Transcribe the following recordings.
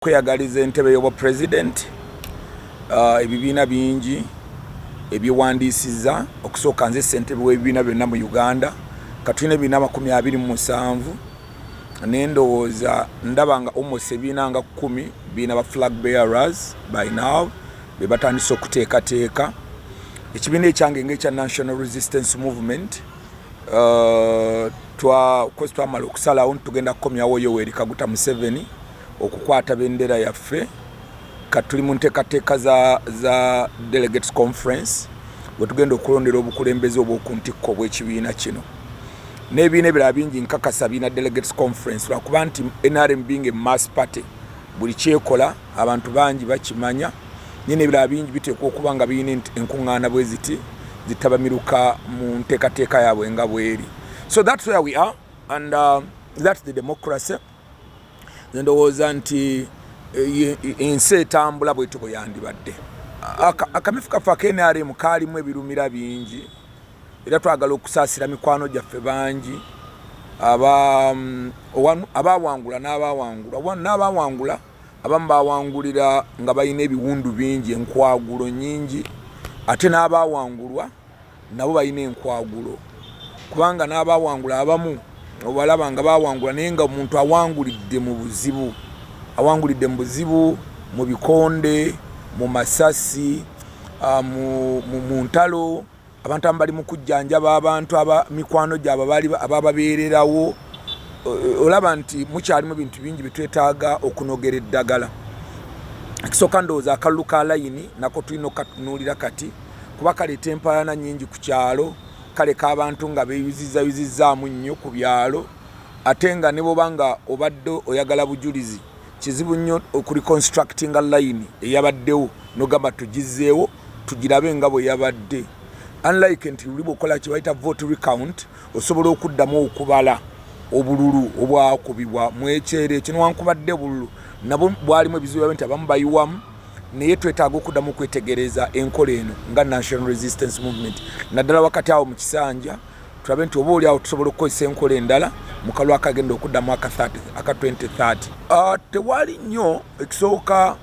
Kweyagaliza entebe y'obwa president ebibiina bingi ebiwandiisiza okusooka nze ssentebe w'ebibiina byonna mu Uganda katulina ebibiina 27 n'endowooza ndaba nga almost ebibiina nga 10 biina ba flag bearers by now be batandise okuteekateeka ekibiina ekyange ng'ekya National Resistance Movement twamala okusalawo tugenda kukomyawo Yoweri Kaguta Museveni okukwata bendera yaffe katuli mu nteekateeka za delegates conference bwe tugenda okulondera obukulembeze obw'okuntikko bw'ekibiina kino n'ebibiina ebirala bingi nkakasa biina delegates conference lwakuba nti NRM being a mass party buli kyekola abantu bangi bakimanya nyine ebirala bingi biteekwa okuba nga biina enkuŋŋaana bwe ziti zitabamiruka mu nteekateeka yaabwe nga bweri. So that's where we are and that's the democracy. Ndowooza nti ensi etambula bwetyo bwe yandibadde. Akamifu kaffe aka NRM kaalimu ebirumira bingi era twagala okusaasira mikwano gyaffe bangi abaawangula n'abaawangula abamu baawangulira nga balina ebiwundu bingi enkwagulo nyingi ate n'abaawangulwa nabo balina enkwagulo kubanga n'abaawangula abamu obalaba nga baawangula naye nga omuntu awangulidde mu buzibu mu bikonde mu masasi mu ntalo abantu abali mu kujjanjaba abantu mikwano gyabwe abababeererawo olaba nti mukyalimu bintu bingi bitwetaaga okunogera eddagala. Ekisooka ndowooza akalulu ka layini nako tulina okatunuulira kati kuba kaleeta empalana nyingi ku kyalo kaleka abantu nga beeyuzizzaamu nnyo ku byalo ate nga ne bwoba nga obadde oyagala bujulizi kizibu nnyo okureconstructinga layini eyabaddewo n'ogamba tugizzeewo tugirabe nga bwe yabadde unlike nti luli bw'okola kye bayita vote recount osobola okuddamu okubala obululu obwakubibwa mu ekyero ekyo newankubadde obululu nabwo bwalimu ebizibu nti abamu bayiwamu naye twetaaga okuddamu okwetegereza enkola eno nga National Resistance Movement naddala wakati awo mu kisanja tulabe nti oba oliawo tusobola okukozesa enkola endala mu kalulu akagenda okuddamu aka 2030. Tewali nnyo ekisooka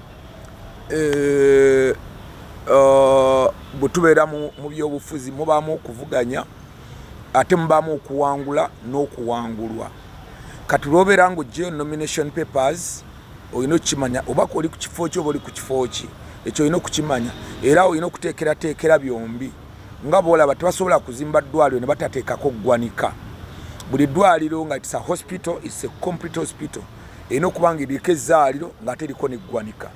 bwe tubeera mu byobufuzi mubaamu okuvuganya ate mubaamu okuwangula n'okuwangulwa kati lwobeera ng'oggyeyo nomination papers olina okukimanya oba oli ku kifo ki oba oli ku kifo ki ekyo olina okukimanya era olina okuteekerateekera byombi nga boolaba tebasobola kuzimba ddwaliro ne batateekako ggwanika. Buli ddwaliro nga it's a hospital, it's a complete hospital erina okuba nga eriko ezzaaliro ng'ate eriko neggwanika.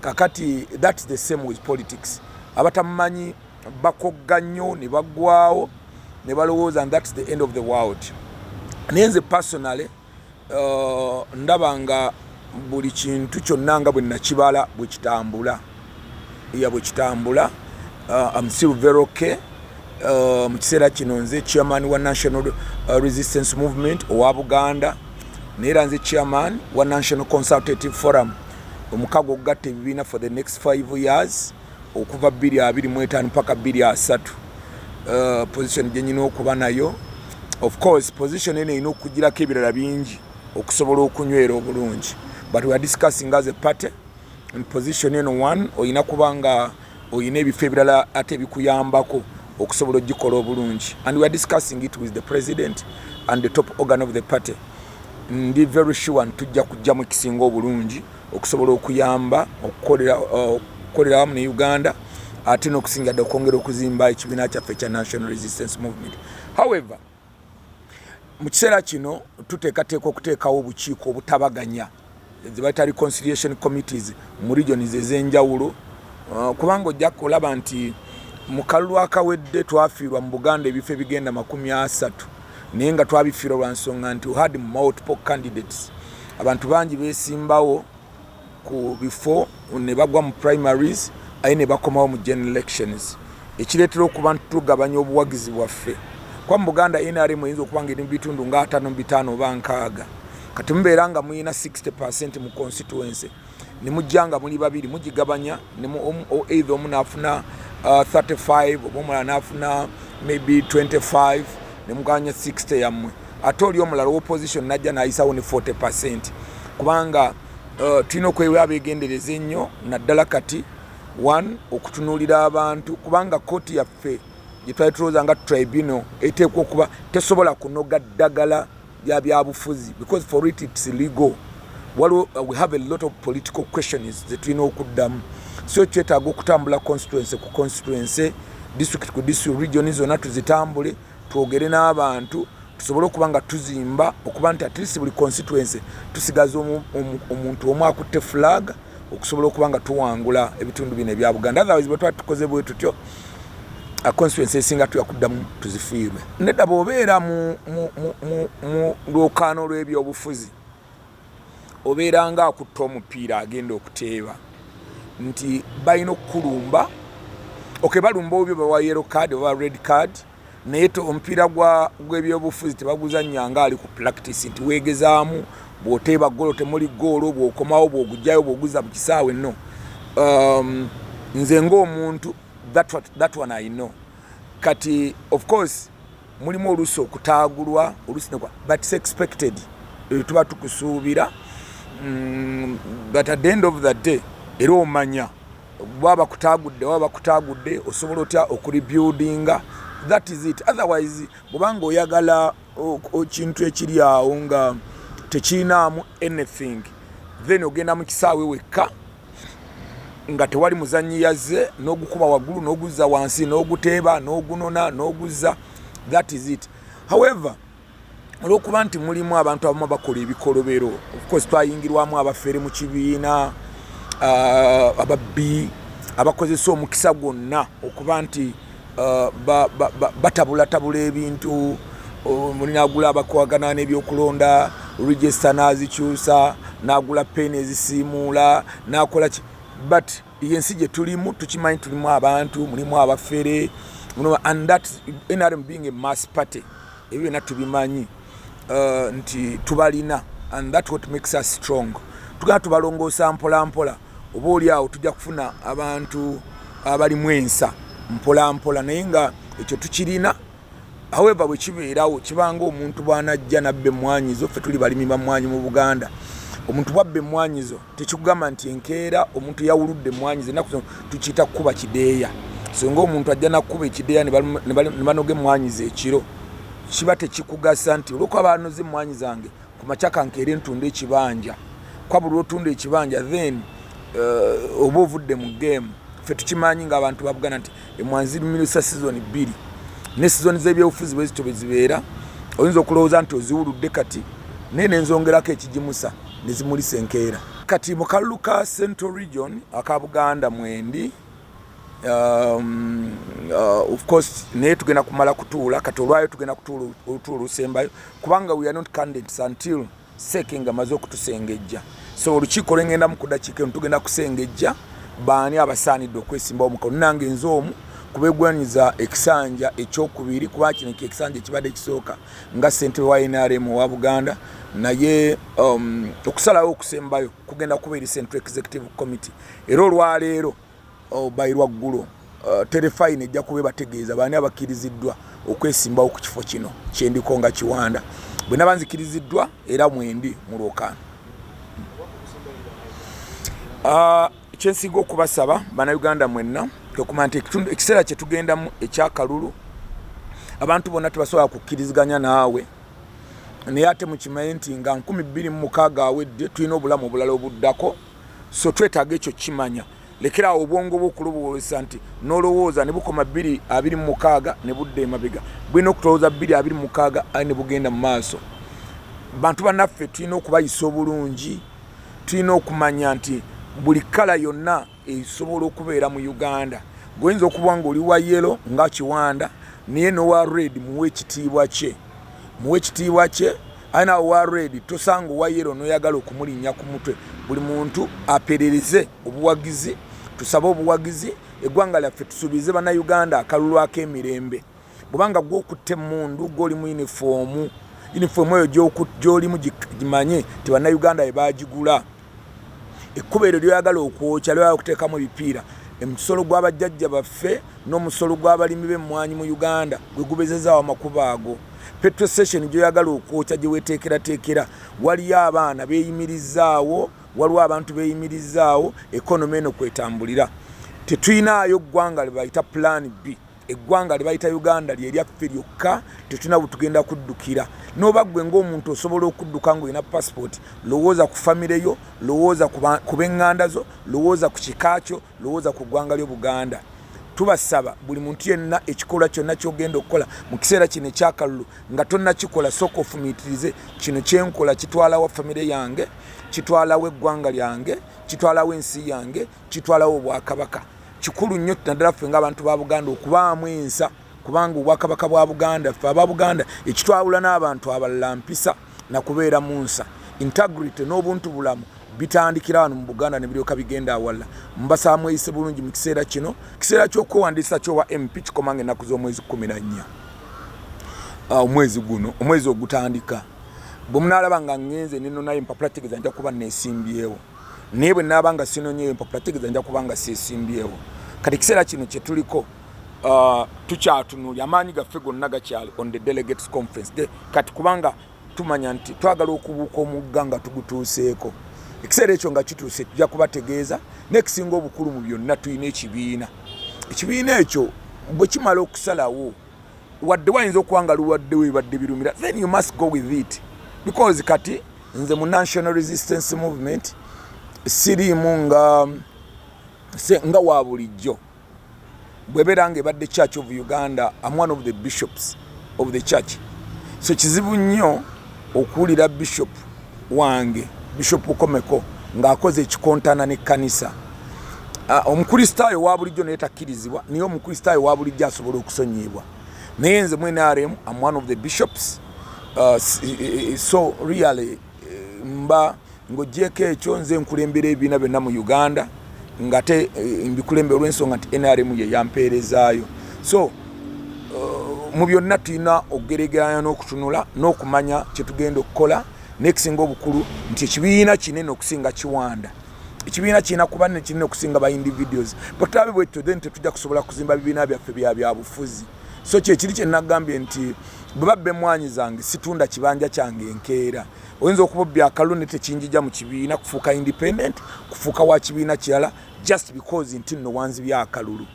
Kakati that's the same with politics. Abatamumanyi bakogga nnyo ne baggwawo ne balowooza and that's the end of the world. Naye nze personally ndaba nga buli kintu kyonna nga bwe nakibala bwe kitambula I'm still very okay. Mu kiseera kino nze chairman wa National Resistance Movement owa Buganda neera nze chairman wa National Consultative Forum omukago okugatta ebibiina for the next 5 years okuva 2025 mpaka 2030. Position gye nyina okuba nayo of course position eno erina okugirako ebirala bingi okusobola okunywera obulungi but we are discussing as a party and position eno one oyina kuba nga oyina ebifo ebirala ate bikuyambako okusobola ogikola obulungi and we are discussing it with the president and the top organ of the party. Ndi very sure ntujja kujjamu ekisinga obulungi okusobola okuyamba okukolera wamu ne Uganda ate n'okusinga ddala okwongera okuzimba ekibiina kyaffe ekya National Resistance Movement. However mu kiseera kino tuteekateeka okuteekawo obukiiko obutabaganya ze bayita reconciliation committees mu regions ez'enjawulo kubanga ojja kulaba nti mu kalulu akawedde twafiirwa mu Buganda ebifo ebigenda 30 naye nga twabifiirwa lwa nsonga nti we had multiple candidates. Abantu bangi beesimbawo ku bifo ne bagwa mu primaries aye ne bakomawo mu general elections ekireetera okuba nti tugabanya obuwagizi bwaffe kwa mu Buganda NRM eyinza okuba nga eri mu bitundu nga 5 oba 6 kati mubeera nga muyina 60% mu constituency ne mujja nga muli babiri mugigabanya either omu naafuna 35 oba omulala naafuna maybe 25 ne mugabanya 60 yammwe ate oli omulala opposition najja nayisawo ne 40% kubanga tulina okwewa abeegendereza ennyo naddala kati one okutunuulira abantu kubanga kooti yaffe gye twali tulowooza nga tribunal eteekwa okuba tesobola kunoga ddagala lya byabufuzi because for it it's illegal. We have a lot of political questions ze tulina okuddamu, so kyetaaga okutambula constituency ku constituency, district ku district, region zonna tuzitambule twogere n'abantu tusobole okuba nga tuzimba okuba nti at least buli constituency tusigaza omuntu omu akutte flag okusobola okuba nga tuwangula ebitundu bino ebya Buganda. Otherwise bwe twali tukoze bwe tutyo a constituency esinga tuyakuddamu tuzifiirwe. Nedda bw'obeera mu lwokaano lw'ebyobufuzi obeera nga akutta omupiira agenda okuteeba nti balina okukulumba balumba obyo bawa yellow card oba red card, naye omupiira gw'ebyobufuzi tebaguzannya nga ali ku practice nti weegezaamu bw'oteeba golo temuli golo, bw'okomawo bw'ogujjayo bw'oguza mu kisaawe nno. Nze ng'omuntu that one I know. Kati of course mulimu oluusi okutaagulwa oluusi nekwa but it's expected, tuba tukusuubira, but at the end of the day era omanya bwaba kutaagudde osobola otya okurebuildinga. That is it. Otherwise bwobanga oyagala kintu ekiri awo nga tekiinaamu anything then ogenda mu kisaawe wekka nga tewali muzannyi yazze n'ogukuba waggulu n'oguzza wansi n'oguteeba n'ogunona n'oguzza. That is it. However olw'okuba nti mulimu abantu abamu bakola ebikolobero, of course twayingirwamu abafere mu kibiina, ababbi abakozesa omukisa gwonna okuba nti batabula ebintu, mulina agula abakwagana n'ebyokulonda register n'azikyusa, n'agula peni ezisiimuula, n'akola ki. But yensi gye tulimu tukimanyi tulimu abantu, mulimu abafere, and that NRM being a mass party ebyo byonna tubimanyi nti tubalina, and that's what makes us strong. Tugenda tubalongoosa mpola oba oli awo tujja kufuna abantu abalimu ensa mpola naye nga ekyo tukirina. However bwe kibeerawo kibanga omuntu bw'anajja nabba emmwanyizo, ffe tuli balimi ba mmwanyi mu Buganda, omuntu bwabba emmwanyizo tekikugamba nti enkeera omuntu yawuludde emmwanyizo ennaku tukiyita kukuba kideeya. So ng'omuntu ajja nakukuba ekideeya ne banoga emmwanyizo ekiro, kiba tekikugasa nti olwokuba banoze emmwanyi zange ku makya kankeera ntunda ekibanja, kwabula otunda ekibanja then oba ovudde mu game. Ffe tukimanyi ng'abantu ba Buganda nti emmwanyi zirumirisa season 2 ne season z'ebyobufuzi bwe zityo bwe zibeera, oyinza okulowooza nti oziwuludde kati naye nenzongerako ekigimusa ne zimulisa enkeera. Kati mu kalulu ka Central Region aka Buganda mwendi, of course naye tugenda kumala kutuula kati olwayo tugenda kutuula olutuula olusembayo kubanga we are not candidates until Seeking amaze okutusengejja. So olukiiko lwengenda mu kudakiika eno tugenda kusengejja baani abasaanidde okwesimbawo mu kalulu. Nange nze omu kubeegwanyiza ekisanja ekyokubiri kuba kino ekisanja ekibadde kisooka nga ssentebe wa NRM wa Buganda, naye okusalawo okusembayo kugenda kuba eri Central Executive Committee. Era olwaleero bayirwa ggulo terefayini ejja kuba bategeeza baani abakkiriziddwa okwesimbawo ku kifo kino kyendiko nga Kiwanda. Bwe naba nzikiriziddwa era mwendi mu lwokaano. Kyensiga okubasaba bannayuganda mwenna okuma nti ekiseera kye tugendamu ekyakalulu abantu bonna tebasobola kukkiriziganya naawe, naye ate mukimanyi nti nga 2026 awedde tulina obulamu obulala obuddako, so twetaaga ekyo kimanya. Lekera obwongo bw'okulowooza nti n'olowooza ne bukoma 2026 ne budda emabega, bulina okutowooza 2026 ali ne bugenda mu maaso. Bantu bannaffe tulina okubayisa obulungi, tulina okumanya nti buli kala yonna esobola okubeera mu Uganda. Goyinza okuba nga oli wa yellow nga Kiwanda, naye n'owa red muwe ekitiibwa kye, ayina owa red tosanga owa yellow n'oyagala okumulinnya ku mutwe. Buli muntu aperereze obuwagizi, tusabe obuwagizi, eggwanga lyaffe tusuubize bannayuganda akalulu ak'emirembe. Bw'obanga gw'okutte emmundu gw'oli mu yunifoomu eyo gy'olimu gimanye nti bannayuganda bwe baagigula. Ekkubo eryo lyoyagala okwokya, lyoyagala okuteekamu ebipiira, emusolo gw'abajjajja baffe n'omusolo gw'abalimi b'emmwanyi mu Uganda gwe gubezezaawo amakubo ago. Petrol station gyoyagala okwokya gye weeteekerateekera, waliyo abaana beeyimirizaawo waliwo abantu beeyimirizaawo economy eno kwetambulira. Tetuyinaayo ggwanga lye bayita plan B. Eggwanga lye bayita Uganda ly'eryaffe lyokka, tetulina butugenda kuddukira. N'oba ggwe ng'omuntu osobola okudduka ng'olina passport, lowooza ku famire yo, lowooza ku b'eŋŋanda zo, lowooza ku kika kyo, lowooza ku ggwanga ly'o Buganda. Tubasaba buli muntu yenna ekikolwa kyonna ky'ogenda okukola mu kiseera kino ekyakalulu nga tonnakikola sooka ofumiitirize kino kyenkola kitwalawo famire yange, kitwalawo eggwanga lyange, kitwalawo ensi yange, kitwalawo obwakabaka. Kikulu nnyo naddala ffe ng'abantu ba Buganda okubaamu ensa, kubanga obwakabaka bwa Buganda ffe aba Buganda ekitwawula n'abantu abalala mpisa na kubeera mu nsa. Integrity n'obuntu bulamu bitandikira wano mu Buganda ne biryoka bigenda awala. Mbasaba mweyise bulungi mu kiseera kino, kiseera ky'okwewandiisa ky'owa MP kikomanga ennaku z'omwezi 14 omwezi guno, omwezi ogutandika. Bwe munaalaba nga ngenze ninonayo empapula tegeeza nja kuba neesimbyewo, naye bwe naaba nga sinonyeyo empapula tegeeza nja kuba nga seesimbyewo. Kati kiseera kino kye tuliko tukyatunuulya amaanyi gaffe gonna gakyali on the delegates conference day, kati kubanga tumanya nti twagala okubuuka omugga nga tugutuuseeko. Ekiseera ekyo nga kituuse tujja kubategeeza n'ekisinga obukulu mu byonna tulina ekibiina. Ekibiina ekyo bwe kimala okusalawo wadde wayinza okuba nga luwaddewo ebadde birumira, then you must go with it, because kati nze mu National Resistance Movement siriimu nga wa bulijjo. Bwebeera nga ebadde Church of Uganda, I'm one of the bishops of the church. So kizibu nnyo okuwulira bishop wange, Bishop Komeko, ng'akoze ekikontana n'ekkanisa. Omukristaayo wa bulijjo naye takkirizibwa, niye omukristaayo wa bulijjo asobola okusonyibwa. Naye nze mu NRM, I'm one of the bishops. So really mba ng'oggyeko ekyo nze nkulembera ebibiina byonna mu Uganda, ngate mbikulembera olw'ensonga nti NRM ye yampeerezaayo. So mu byonna tulina okugeregeranya n'okutunula n'okumanya kye tugenda okukola, n'ekisinga obukulu nti ekibiina kinene okusinga Kiwanda. Ekibiina kirina kuba kinene okusinga ba individuals. Bwe tulabe bwetyo then tetujja kusobola kuzimba bibiina byaffe bya bufuzi. So kyekiri kye nagambye nti bwe babba emmwanyi zange situnda kibanja kyange enkeera. Oyinza okuba byakalulu ne tekinjija mu kibiina kufuuka independent, kufuuka wa kibiina kirala just because nti nno wanzi byakalulu.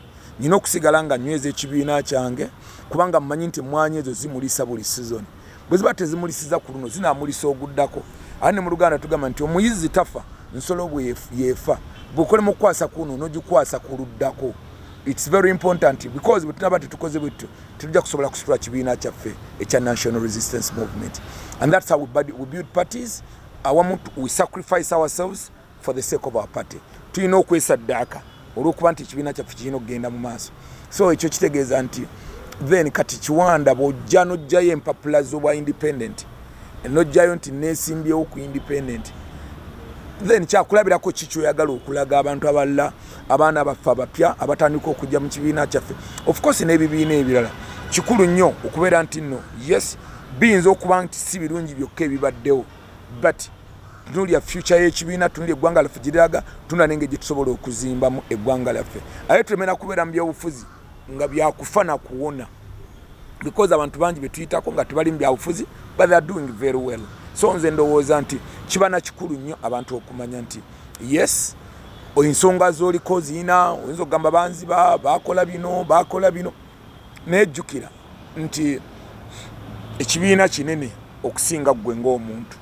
Nina okusigala nga nyweza ekibiina kyange kubanga mmanyi nti emmwanyi ezo zimulisa buli season. Bwe ziba tezimulisiza ku luno zinaamulisa oguddako. Ate ne mu Luganda tugamba nti omuyizi tafa nsolo bwe yeefa. Bw'okole mu kukwasa kuno n'ogikwasa ku luddako. It's very important because bwe tunaba tetukoze bwetyo tujja kusobola kusitula kibiina kyaffe ekya National Resistance Movement. And that's how we build parties. We sacrifice ourselves for the sake of our party. Tulina okwesaddaaka olw'okuba nti ekibiina kyaffe kirina okugenda mu maaso. So ekyo kitegeeza nti then kati Kiwanda bw'ojja n'ojjayo empapula z'obwa independent, n'ojjayo nti neesimbyewo ku independent, then kyakulabirako ki kyoyagala okulaga abantu abalala, abaana baffe abapya abatandika okujja mu kibiina kyaffe. Of course n'ebibiina ebirala kikulu nnyo okubeera nti nno yes biyinza okuba nti si birungi byokka ebibaddewo, but tunulya future y'ekibiina, tunulya eggwanga laffe giriraga, tunula n'engeri gye tusobola okuzimbamu eggwanga laffe. Aye tulemera kubeera mu byobufuzi nga byakufa na kuwona, because abantu bangi betuyitako nga tebali mu byabufuzi but they are doing very well. So nze ndowooza nti kiba na kikulu nnyo abantu okumanya nti yes ensonga z'oliko ziyina, oyinza okugamba banziba bakola bino, nejjukira nti ekibiina kinene okusinga ggwe ng'omuntu.